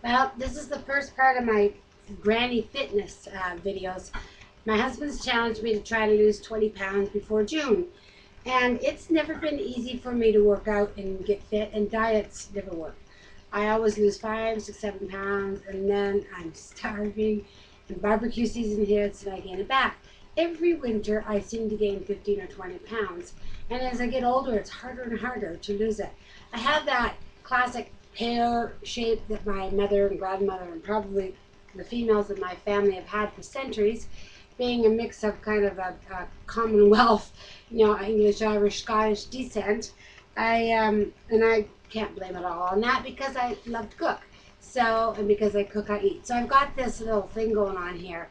Well, this is the first part of my granny fitness videos. My husband's challenged me to try to lose 20 pounds before June. And it's never been easy for me to work out and get fit, and diets never work. I always lose 5, 6, 7 pounds, and then I'm starving, and barbecue season hits, and I gain it back. Every winter, I seem to gain 15 or 20 pounds, and as I get older, it's harder and harder to lose it. I have that classic hair shape that my mother and grandmother, and probably the females in my family, have had for centuries, being a mix of kind of a Commonwealth, English, Irish, Scottish descent. And I can't blame it all on that because I love to cook. So, and because I cook, I eat. So I've got this little thing going on here,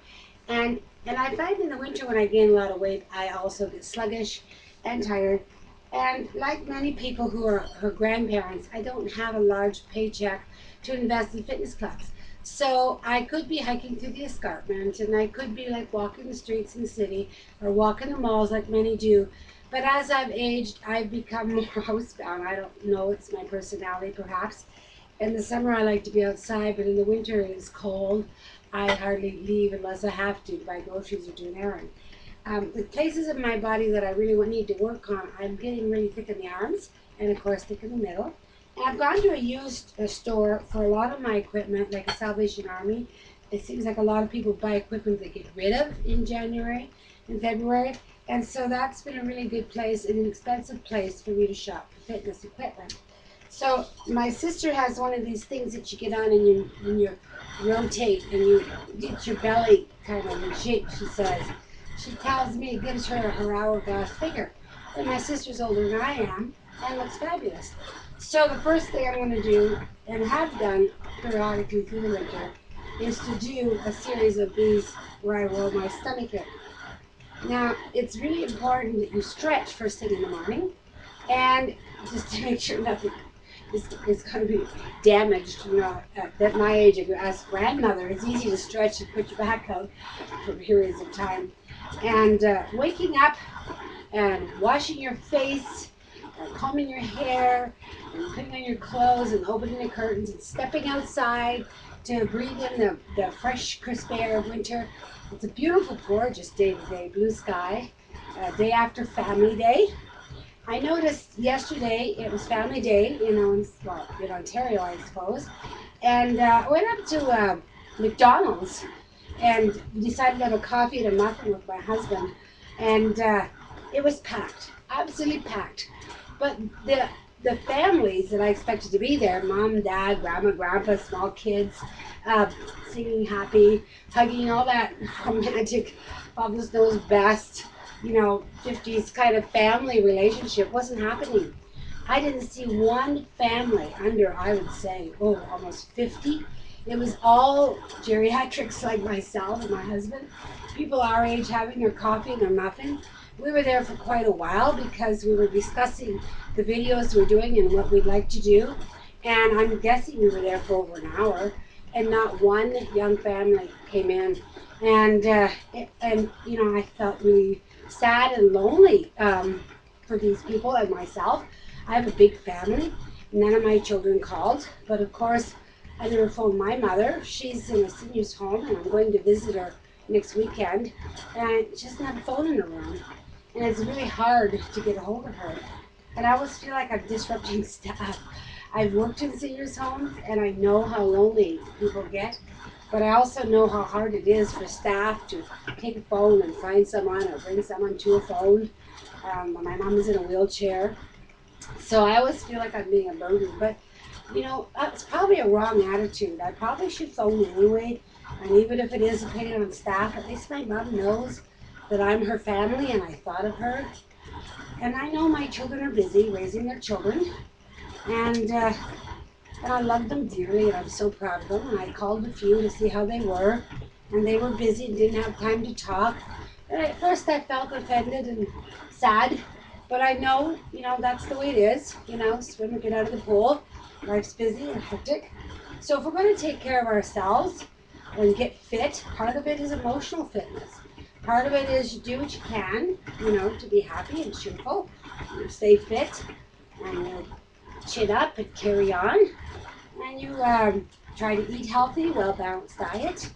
and I find in the winter when I gain a lot of weight, I also get sluggish and tired. And like many people who are her grandparents, I don't have a large paycheck to invest in fitness clubs. So I could be hiking through the escarpment, and I could be like walking the streets in the city or walking the malls like many do. But as I've aged, I've become more housebound. I don't know, it's my personality perhaps. In the summer, I like to be outside, but in the winter, it's cold. I hardly leave unless I have to buy groceries or do an errand. The places of my body that I really need to work on, I'm getting really thick in the arms and, of course, thick in the middle. And I've gone to a used store for a lot of my equipment, like a Salvation Army. It seems like a lot of people buy equipment they get rid of in January and February. And so that's been a really good place, an inexpensive place for me to shop for fitness equipment. So my sister has one of these things that you get on and you rotate and you get your belly kind of in shape, she says. She tells me it gives her her hourglass figure. And my sister's older than I am and looks fabulous. So the first thing I'm going to do, and have done periodically through the winter, is to do a series of these where I roll my stomach in. Now, it's really important that you stretch first thing in the morning, and just to make sure nothing is going to be damaged. At my age, if you ask grandmother, it's easy to stretch and put your back out for periods of time. And waking up and washing your face, and combing your hair, and putting on your clothes, and opening the curtains, and stepping outside to breathe in the fresh, crisp air of winter. It's a beautiful, gorgeous day today, blue sky, day after Family Day. I noticed yesterday it was Family Day, in Ontario, I suppose, and I went up to McDonald's and decided to have a coffee and a muffin with my husband, and it was packed, absolutely packed. But the families that I expected to be there, mom, dad, grandma, grandpa, small kids, singing happy, hugging, all that romantic, Bubbles knows best, 50s kind of family relationship wasn't happening. I didn't see one family under, I would say, almost 50. It was all geriatrics like myself and my husband, people our age having their coffee and their muffin. We were there for quite a while because we were discussing the videos we're doing and what we'd like to do. And I'm guessing we were there for over an hour, and not one young family came in. And I felt really sad and lonely for these people and myself. I have a big family. None of my children called, but of course, I never phoned my mother. She's in a senior's home, and I'm going to visit her next weekend. And she doesn't have a phone in her room, and it's really hard to get a hold of her. And I always feel like I'm disrupting staff. I've worked in seniors' homes, and I know how lonely people get. But I also know how hard it is for staff to take a phone and find someone or bring someone to a phone. My mom is in a wheelchair, so I always feel like I'm being a burden. But it's probably a wrong attitude. I probably should phone anyway. And even if it is depending on staff, at least my mom knows that I'm her family and I thought of her. And I know my children are busy raising their children. And I love them dearly, and I'm so proud of them. And I called a few to see how they were, and they were busy and didn't have time to talk. And at first, I felt offended and sad, but I know, that's the way it is. Swim or get out of the pool. Life's busy and hectic. So if we're going to take care of ourselves and get fit, part of it is emotional fitness. Part of it is you do what you can, to be happy and cheerful. You stay fit, and you chin up and carry on. And you try to eat healthy, well-balanced diet.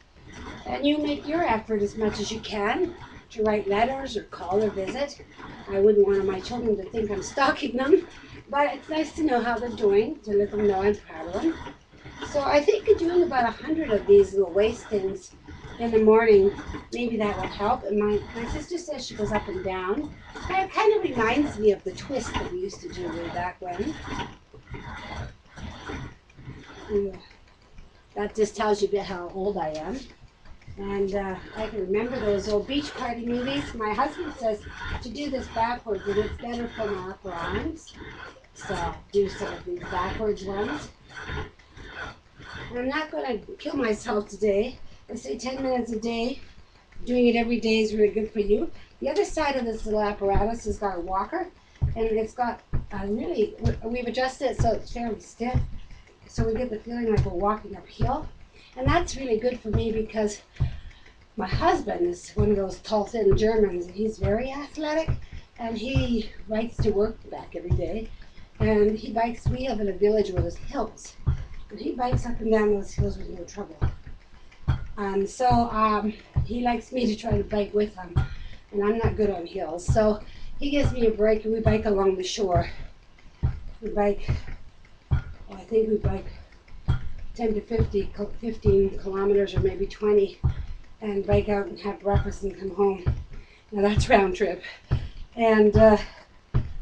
And you make your effort as much as you can to write letters or call or visit. I wouldn't want my children to think I'm stalking them, but it's nice to know how they're doing, to let them know I'm proud of them. So I think doing about 100 of these little waist things in the morning, maybe that will help. And my sister says she goes up and down. And it kind of reminds me of the twist that we used to do way back when. That just tells you a bit how old I am. And I can remember those old beach party movies. My husband says to do this backwards and it's better for my upper arms. So I'll do some of these backwards ones. And I'm not going to kill myself today. I say 10 minutes a day. Doing it every day is really good for you. The other side of this little apparatus has got a walker. And it's got we've adjusted it so it's fairly stiff. So we get the feeling like we're walking uphill. And that's really good for me because my husband is one of those tall, thin Germans. And he's very athletic. And he bikes to work back every day. And he bikes, we live in a village where there's hills. And he bikes up and down those hills with no trouble. And so he likes me to try to bike with him. And I'm not good on hills. So he gives me a break and we bike along the shore. We bike, well, I think we bike 10 to 15 kilometers or maybe 20 and bike out and have breakfast and come home. Now that's round trip. And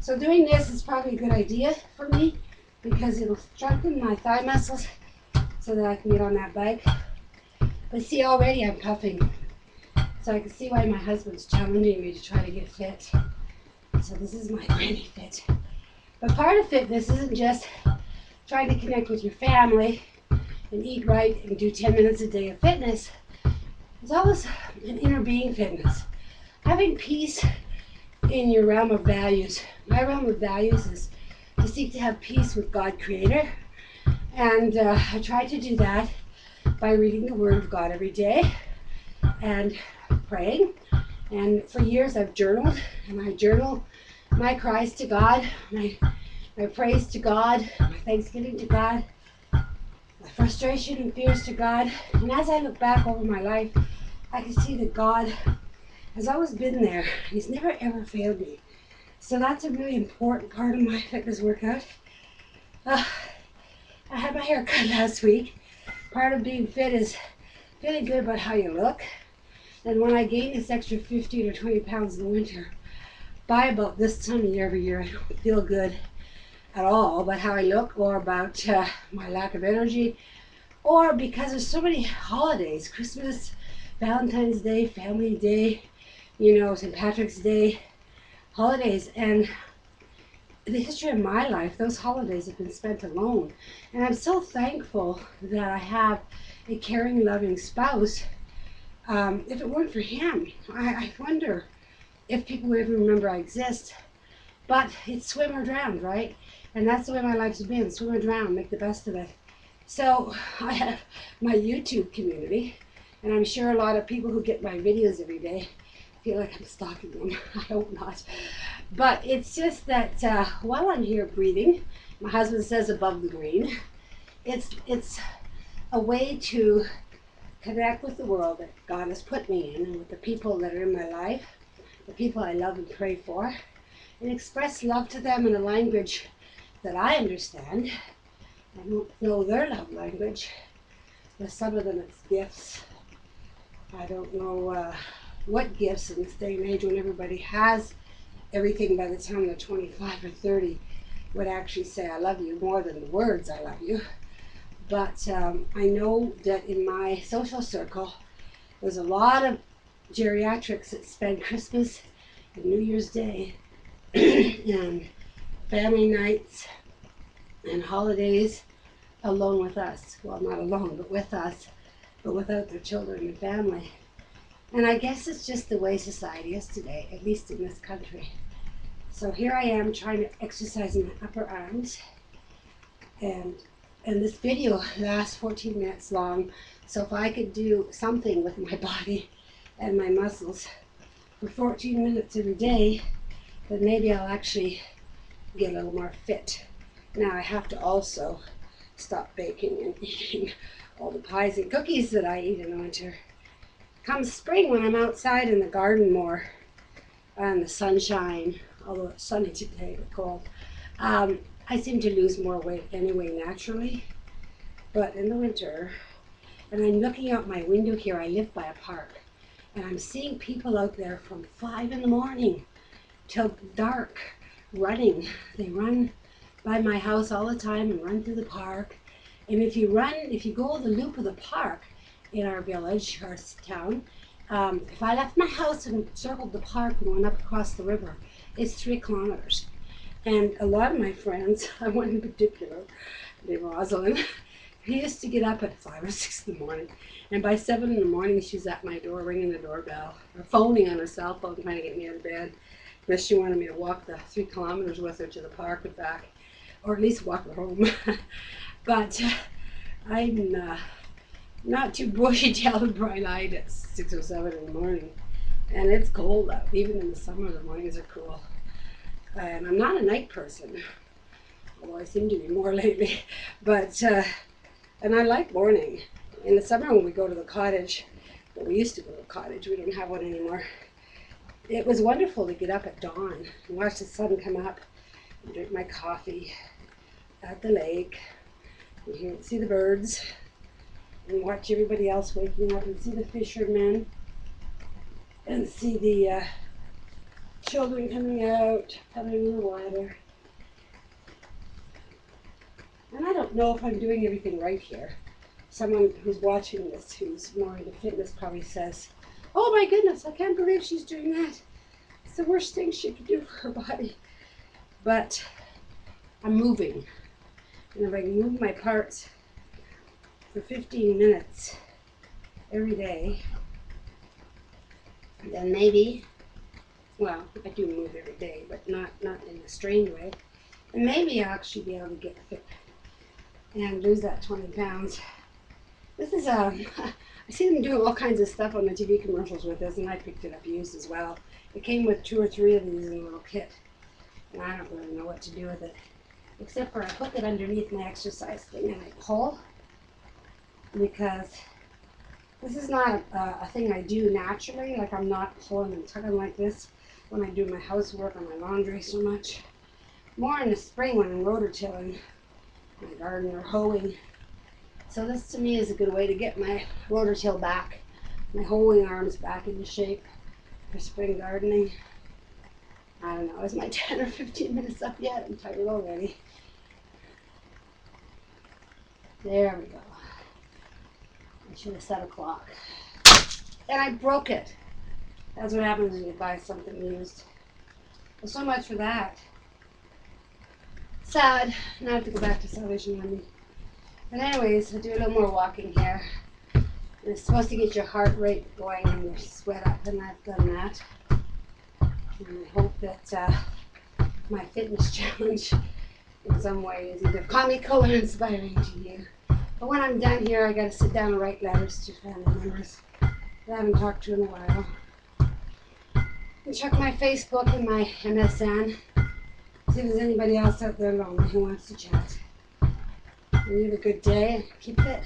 so doing this is probably a good idea for me because it'll strengthen my thigh muscles so that I can get on that bike. But see, already I'm puffing. So I can see why my husband's challenging me to try to get fit. So this is my granny fit. But part of fitness isn't just trying to connect with your family and eat right and do 10 minutes a day of fitness. It's always an inner being fitness. Having peace in your realm of values. My realm of values is to seek to have peace with God Creator. And I try to do that by reading the Word of God every day and praying. And for years I've journaled, and I journal my cries to God, my praise to God, my thanksgiving to God, my frustration and fears to God. And as I look back over my life, I can see that God has always been there. He's never ever failed me. So that's a really important part of my fitness workout. I had my hair cut last week. Part of being fit is feeling good about how you look. And when I gain this extra 15 or 20 pounds in the winter, by about this time of year every year, I don't feel good at all about how I look or about my lack of energy, or because there's so many holidays, Christmas, Valentine's Day, Family Day, St. Patrick's Day, holidays. And in the history of my life, those holidays have been spent alone. And I'm so thankful that I have a caring, loving spouse. If it weren't for him, I wonder if people would even remember I exist. But it's swim or drown, right? And that's the way my life's been, swim or drown, make the best of it. So I have my YouTube community, and I'm sure a lot of people who get my videos every day feel like I'm stalking them. I hope not. But it's just that while I'm here breathing, my husband says above the green, it's a way to connect with the world that God has put me in and with the people that are in my life, the people I love and pray for, and express love to them in a language that I understand. I don't know their love language. With some of them it's gifts. I don't know what gifts in this day and age when everybody has everything by the time they're 25 or 30 would actually say I love you more than the words I love you. But I know that in my social circle there's a lot of geriatrics that spend Christmas and New Year's Day and family nights and holidays alone with us. Well, not alone, but with us, but without their children and family. And I guess it's just the way society is today, at least in this country. So here I am trying to exercise my upper arms, and this video lasts 14 minutes long. So if I could do something with my body and my muscles for 14 minutes every day, then maybe I'll actually get a little more fit. Now I have to also stop baking and eating all the pies and cookies that I eat in the winter. Come spring, when I'm outside in the garden more and the sunshine, although it's sunny today but cold, I seem to lose more weight anyway naturally. But in the winter, and I'm looking out my window here, I live by a park, and I'm seeing people out there from 5 in the morning till dark running. They run by my house all the time and run through the park. And if you go the loop of the park in our village, our town, if I left my house and circled the park and went up across the river, it's 3 kilometers. And a lot of my friends, one in particular, named Rosalind, he used to get up at 5 or 6 in the morning, and by 7 in the morning she's at my door ringing the doorbell or phoning on her cell phone trying to get me out of bed because she wanted me to walk the 3 kilometers with her to the park and back, or at least walk her home. But I'm not too bushy-tailed and bright-eyed at 6 or 7 in the morning, and it's cold out. Even in the summer the mornings are cool, and I'm not a night person, although I seem to be more lately. But and I like morning. In the summer when we go to the cottage, well, we used to go to the cottage, we don't have one anymore. It was wonderful to get up at dawn and watch the sun come up and drink my coffee at the lake and see the birds and watch everybody else waking up and see the fishermen and see the children coming out, coming in the water. And I don't know if I'm doing everything right here. Someone who's watching this, who's more into fitness, probably says, "Oh my goodness, I can't believe she's doing that. It's the worst thing she could do for her body." But I'm moving. And if I can move my parts for 15 minutes every day, then maybe, well, I do move every day, but not in a strained way, and maybe I'll actually be able to get fit and lose that 20 pounds. This is I see them doing all kinds of stuff on the TV commercials with this, and I picked it up used as well. It came with 2 or 3 of these in a little kit, and I don't really know what to do with it, except for I hook it underneath my exercise thing and I pull, because this is not a thing I do naturally. Like, I'm not pulling and tugging like this when I do my housework or my laundry so much. More in the spring when I'm rototilling my garden or hoeing. So this to me is a good way to get my rototill back, my hoeing arms back into shape for spring gardening. I don't know, is my 10 or 15 minutes up yet? I'm tired already. There we go. I should have set a clock. And I broke it. That's what happens when you buy something used. Well, so much for that. Sad. Now I have to go back to Salvation Army. But anyways, I'll do a little more walking here. And it's supposed to get your heart rate going and your sweat up, and I've done that. And I hope that my fitness challenge in some way is either comical or inspiring to you. But when I'm done here, I gotta sit down and write letters to family members that I haven't talked to in a while. And check my Facebook and my MSN. See if there's anybody else out there lonely who wants to chat. And you have a good day and keep fit.